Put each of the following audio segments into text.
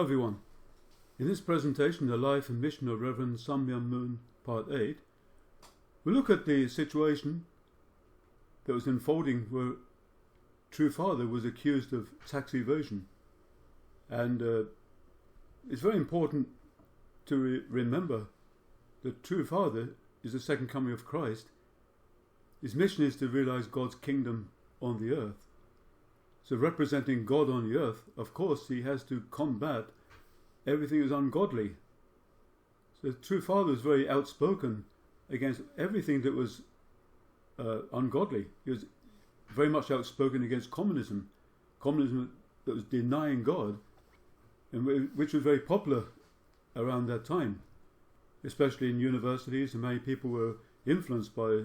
Hello everyone. In this presentation, The Life and Mission of Reverend Myung Moon, Part 8, we look at the situation that was unfolding where True Father was accused of tax evasion. And it's very important to remember that True Father is the second coming of Christ. His mission is to realize God's kingdom on the earth. So representing God on the earth, of course, he has to combat everything that's ungodly. So True Father was very outspoken against everything that was ungodly. He was very much outspoken against communism that was denying God, and which was very popular around that time, especially in universities, and many people were influenced by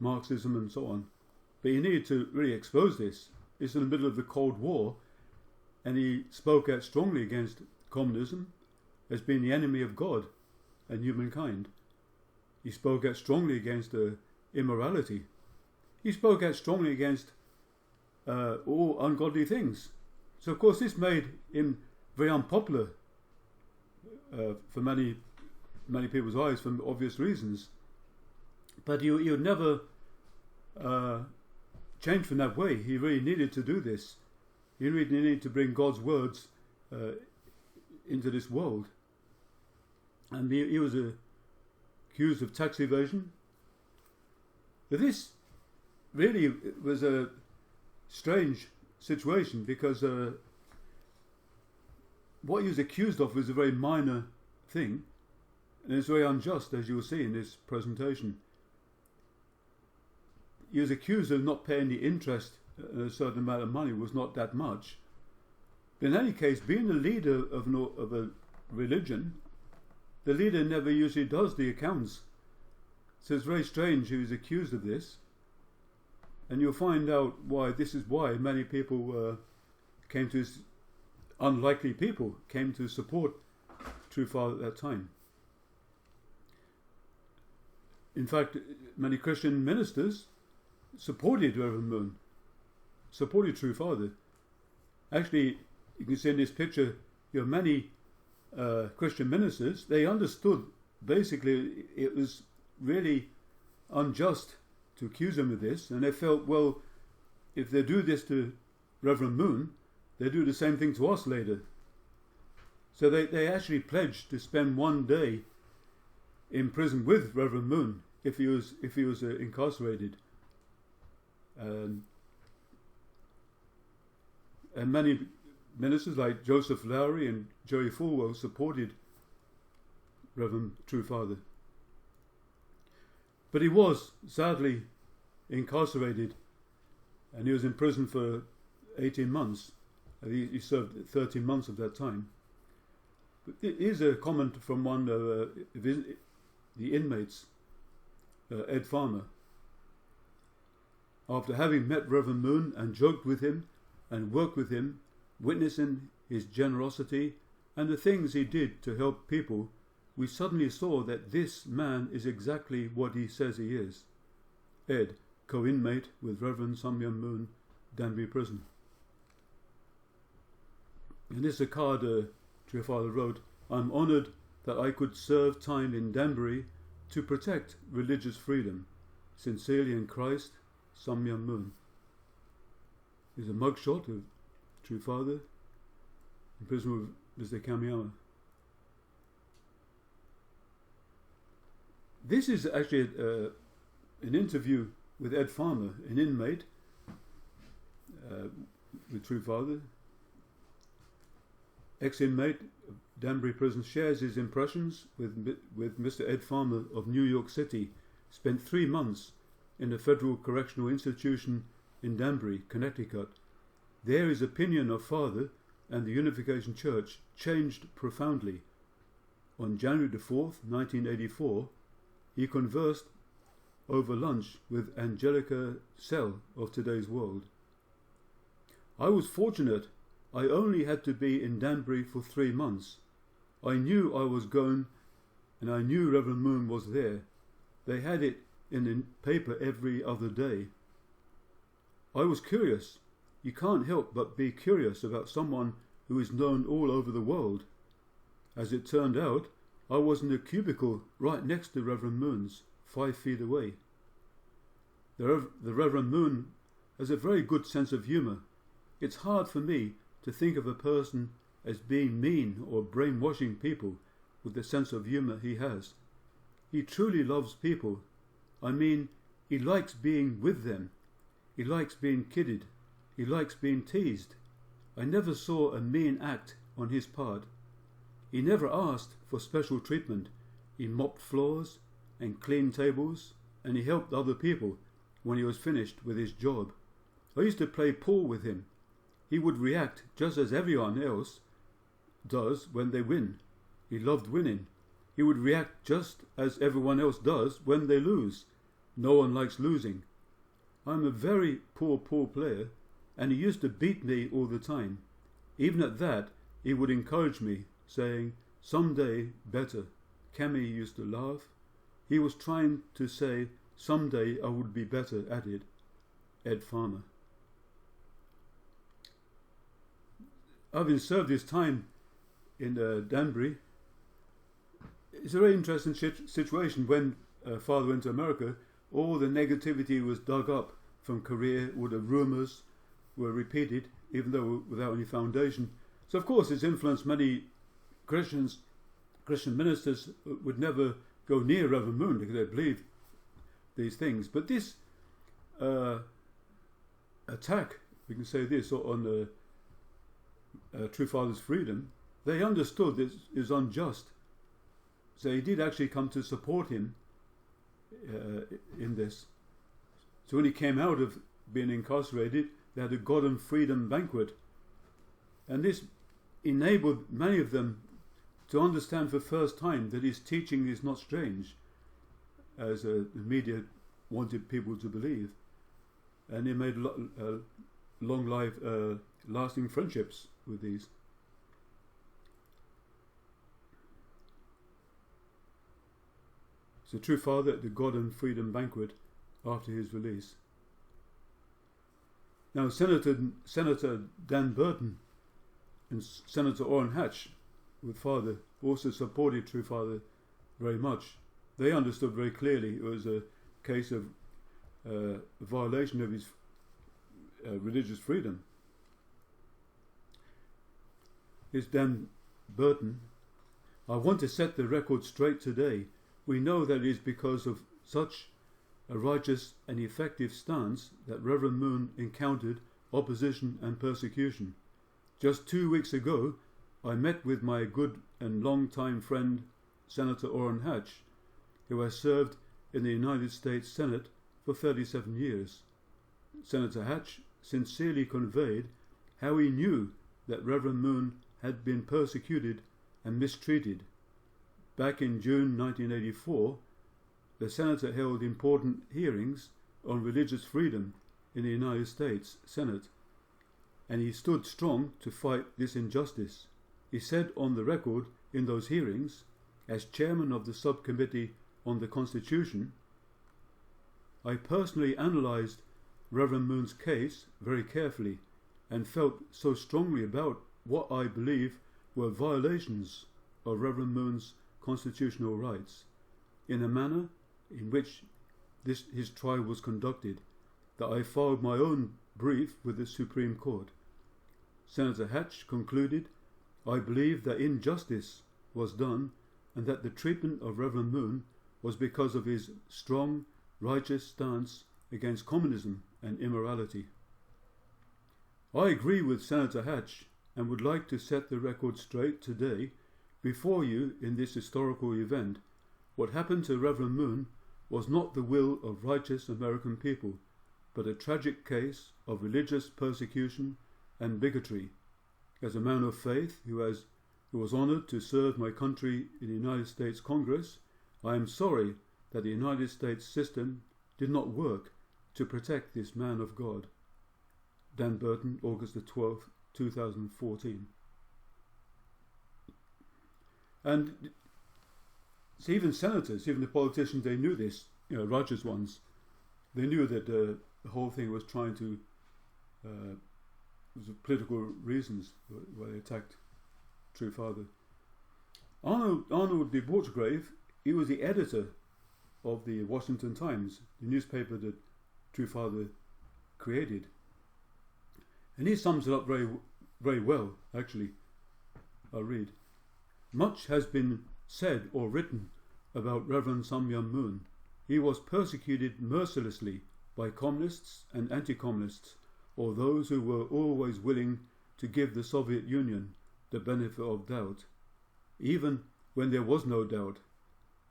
Marxism and so on. But he needed to really expose this. It's in the middle of the Cold War, and he spoke out strongly against communism as being the enemy of God and humankind. He spoke out strongly against immorality. He spoke out strongly against all ungodly things. So of course this made him very unpopular for many people's eyes for obvious reasons. But he would never change from that way. He really needed to do this. He really needed to bring God's words into this world. And he was accused of tax evasion. But this really was a strange situation because what he was accused of was a very minor thing, and it's very unjust, as you will see in this presentation. He was accused of not paying the interest. A certain amount of money was not that much. But in any case, being the leader of a religion, the leader never usually does the accounts. So it's very strange he was accused of this. And you'll find out why. This is why many people unlikely people came to support True Father at that time. In fact, many Christian ministers supported Rev Moon, supported True Father. Actually, you can see in this picture, many Christian ministers, they understood basically it was really unjust to accuse him of this, and they felt, well, if they do this to Reverend Moon, they do the same thing to us later. So they actually pledged to spend one day in prison with Reverend Moon if he was incarcerated. And many ministers like Joseph Lowry and Jerry Falwell supported Reverend True Father. But he was sadly incarcerated, and he was in prison for 18 months. He served 13 months of that time. But here's a comment from one of the inmates, Ed Farmer. After having met Reverend Moon and joked with him and worked with him, witnessing his generosity and the things he did to help people, we suddenly saw that this man is exactly what he says he is. Ed, co-inmate with Reverend Myung Moon, Danbury Prison. And this is a card True Father wrote, "I'm honoured that I could serve time in Danbury to protect religious freedom. Sincerely in Christ, Myung Moon." Here's a mugshot of True Father in prison with Mr. Kamiyama. This is actually an interview with Ed Farmer, an inmate with True Father. Ex-inmate of Danbury Prison shares his impressions with Mr. Ed Farmer of New York City. Spent 3 months in the Federal Correctional Institution in Danbury, Connecticut. There his opinion of Father and the Unification Church changed profoundly. On January the 4th, 1984, he conversed over lunch with Angelica Sell of Today's World. "I was fortunate. I only had to be in Danbury for 3 months. I knew I was going, and I knew Reverend Moon was there. They had it in the paper every other day. I was curious. You can't help but be curious about someone who is known all over the world. As it turned out, I was in a cubicle right next to Reverend Moon's, 5 feet away. The Reverend Moon has a very good sense of humour. It's hard for me to think of a person as being mean or brainwashing people with the sense of humour he has. He truly loves people. I mean, he likes being with them. He likes being kidded. He likes being teased. I never saw a mean act on his part. He never asked for special treatment. He mopped floors and cleaned tables, and he helped other people when he was finished with his job. I used to play pool with him. He would react just as everyone else does when they win. He loved winning. He would react just as everyone else does when they lose. No one likes losing. I'm a very poor pool player, and he used to beat me all the time. Even at that, he would encourage me, saying, "Someday better." Cammy used to laugh. He was trying to say, "Someday I would be better at it." Ed Farmer. Having served his time in Danbury, it's a very interesting situation. When Father went to America, all the negativity was dug up from Korea, all the rumours were repeated, even though without any foundation. So of course it's influenced many Christian ministers would never go near Reverend Moon because they believe these things. But this attack, we can say this, on the True Father's freedom, they understood this is unjust. So he did actually come to support him in this. So when he came out of being incarcerated, they had a God and Freedom banquet. And this enabled many of them to understand for the first time that his teaching is not strange, as the media wanted people to believe. And he made long life, lasting friendships with these. So True Father at the God and Freedom banquet after his release. Now Senator Dan Burton and Senator Orrin Hatch with Father also supported True Father very much. They understood very clearly it was a case of violation of his religious freedom. Here's Dan Burton. "I want to set the record straight today. We know that it is because of such a righteous and effective stance that Reverend Moon encountered opposition and persecution. Just 2 weeks ago, I met with my good and long-time friend, Senator Orrin Hatch, who has served in the United States Senate for 37 years. Senator Hatch sincerely conveyed how he knew that Reverend Moon had been persecuted and mistreated. Back in June 1984, the Senator held important hearings on religious freedom in the United States Senate, and he stood strong to fight this injustice. He said on the record in those hearings, as chairman of the subcommittee on the Constitution, "I personally analysed Reverend Moon's case very carefully and felt so strongly about what I believe were violations of Reverend Moon's constitutional rights in a manner in which his trial was conducted, that I filed my own brief with the Supreme Court." Senator Hatch concluded, "I believe that injustice was done and that the treatment of Reverend Moon was because of his strong, righteous stance against communism and immorality." I agree with Senator Hatch and would like to set the record straight today before you in this historical event. What happened to Reverend Moon was not the will of righteous American people, but a tragic case of religious persecution and bigotry. As a man of faith who was honoured to serve my country in the United States Congress, I am sorry that the United States system did not work to protect this man of God. Dan Burton, August the 12th, 2014. And so even senators, even the politicians, they knew this, righteous ones. They knew that the whole thing was trying to, was political reasons why they attacked True Father. Arnold de Borchgrave, he was the editor of the Washington Times, the newspaper that True Father created. And he sums it up very, very well, actually. I'll read. Much has been said or written about Reverend Myung Moon. He was persecuted mercilessly by communists and anti-communists, or those who were always willing to give the Soviet Union the benefit of doubt. Even when there was no doubt,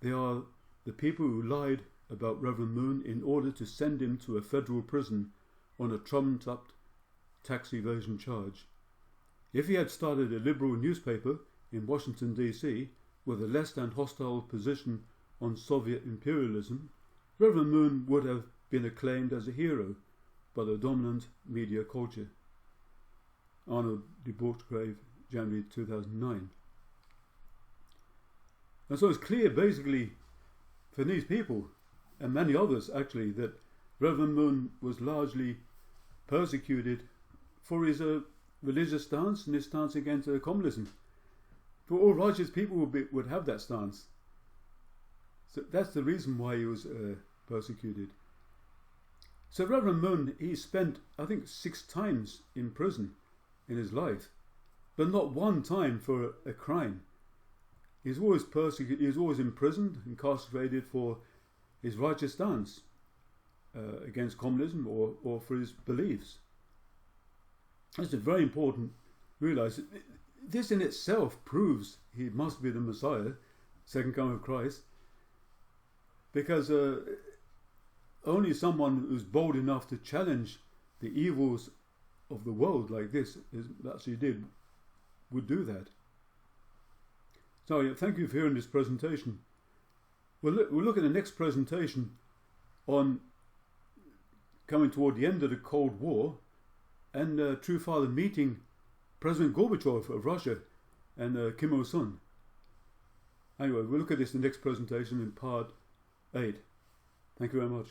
they are the people who lied about Reverend Moon in order to send him to a federal prison on a trumped-up tax evasion charge. If he had started a liberal newspaper in Washington, D.C., with a less than hostile position on Soviet imperialism, Reverend Moon would have been acclaimed as a hero by the dominant media culture. Arnold de Borchgrave, January 2009. And so it's clear, basically, for these people, and many others actually, that Reverend Moon was largely persecuted for his religious stance and his stance against communism. For all righteous people would have that stance. So that's the reason why he was persecuted. So Reverend Moon, he spent, I think, 6 times in prison in his life, but not one time for a crime. He's always persecuted, he's always imprisoned, incarcerated for his righteous stance against communism or for his beliefs. That's very important to realise. This in itself proves he must be the Messiah, second coming of Christ, because only someone who's bold enough to challenge the evils of the world like this, as he did, would do that. So thank you for hearing this presentation. We'll look at the next presentation on coming toward the end of the Cold War and True Father meeting President Gorbachev of Russia and Kim Il-sung. Anyway, we'll look at this in the next presentation in part 8. Thank you very much.